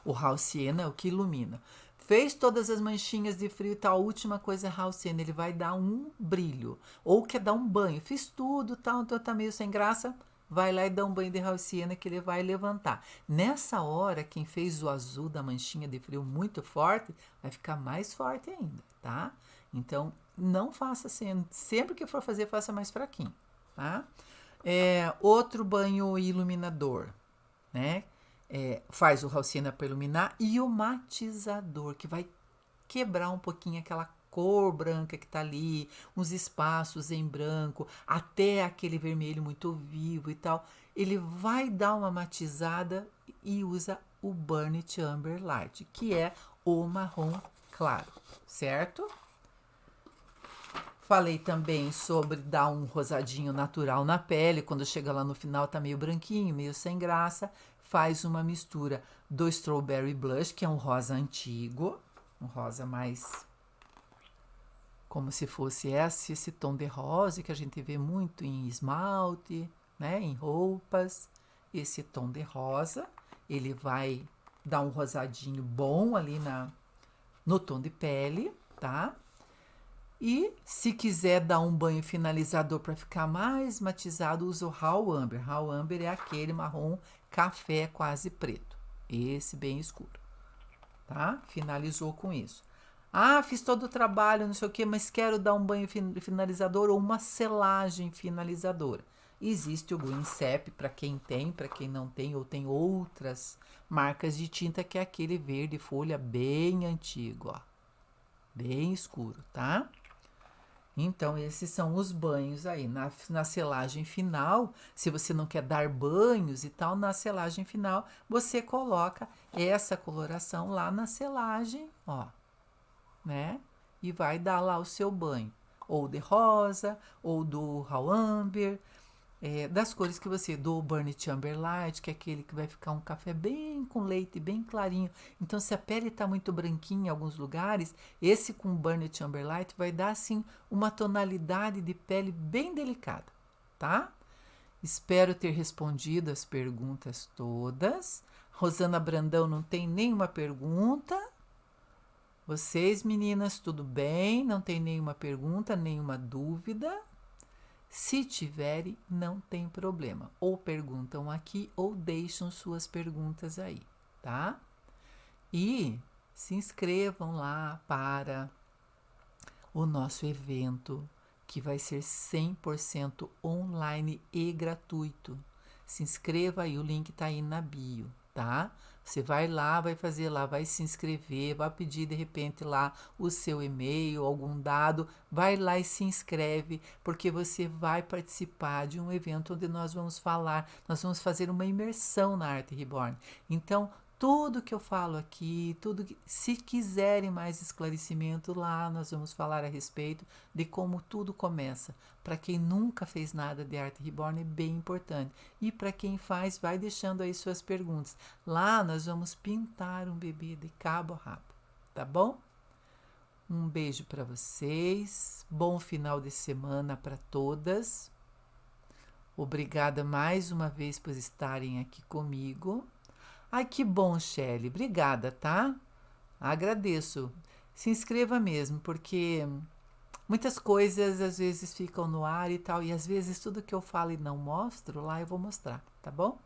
O Halciano é o que ilumina. Fez todas as manchinhas de frio e tal, a última coisa é Halciano, ele vai dar um brilho. Ou quer dar um banho, fiz tudo, tal, então tá meio sem graça, vai lá e dá um banho de Halciano que ele vai levantar. Nessa hora, quem fez o azul da manchinha de frio muito forte, vai ficar mais forte ainda, tá? Então, não faça assim, sempre que for fazer, faça mais fraquinho, tá? Outro banho iluminador, né? Faz o Halciano para iluminar e o matizador, que vai quebrar um pouquinho aquela cor branca que tá ali, uns espaços em branco, até aquele vermelho muito vivo e tal. Ele vai dar uma matizada e usa o Burnt Umber Light, que é o marrom claro, certo? Falei também sobre dar um rosadinho natural na pele, quando chega lá no final tá meio branquinho, meio sem graça, faz uma mistura do Strawberry Blush, que é um rosa antigo, um rosa mais como se fosse esse tom de rosa que a gente vê muito em esmalte, né, em roupas. Esse tom de rosa, ele vai dar um rosadinho bom ali no tom de pele, tá? E se quiser dar um banho finalizador para ficar mais matizado, usa o Raw Amber. Raw Amber é aquele marrom café quase preto. Esse bem escuro, tá? Finalizou com isso. Ah, fiz todo o trabalho, não sei o que, mas quero dar um banho finalizador ou uma selagem finalizadora. Existe o Green Sap para quem tem, para quem não tem, ou tem outras marcas de tinta, que é aquele verde folha bem antigo, ó. Bem escuro, tá? Então, esses são os banhos aí. Na selagem final, se você não quer dar banhos e tal, na selagem final, você coloca essa coloração lá na selagem, ó, né? E vai dar lá o seu banho. Ou de rosa, ou do Raw Amber, das cores que você, do Burnt Umber Light, que é aquele que vai ficar um café bem com leite, bem clarinho. Então, se a pele está muito branquinha em alguns lugares, esse com Burnt Umber Light vai dar, assim, uma tonalidade de pele bem delicada, tá? Espero ter respondido as perguntas todas. Rosana Brandão não tem nenhuma pergunta. Vocês, meninas, tudo bem? Não tem nenhuma pergunta, nenhuma dúvida? Se tiverem, não tem problema. Ou perguntam aqui ou deixam suas perguntas aí, tá? E se inscrevam lá para o nosso evento, que vai ser 100% online e gratuito. Se inscreva aí, o link tá aí na bio, tá? Você vai lá, vai fazer lá, vai se inscrever, vai pedir de repente lá o seu e-mail, algum dado, vai lá e se inscreve, porque você vai participar de um evento onde nós vamos falar, nós vamos fazer uma imersão na Arte Reborn. Então, tudo que eu falo aqui, se quiserem mais esclarecimento lá, nós vamos falar a respeito de como tudo começa. Para quem nunca fez nada de Arte Reborn é bem importante. E para quem faz, vai deixando aí suas perguntas. Lá nós vamos pintar um bebê de cabo a rabo, tá bom? Um beijo para vocês, bom final de semana para todas. Obrigada mais uma vez por estarem aqui comigo. Ai, que bom, Shelly. Obrigada, tá? Agradeço. Se inscreva mesmo, porque muitas coisas às vezes ficam no ar e tal, e às vezes tudo que eu falo e não mostro, lá eu vou mostrar, tá bom?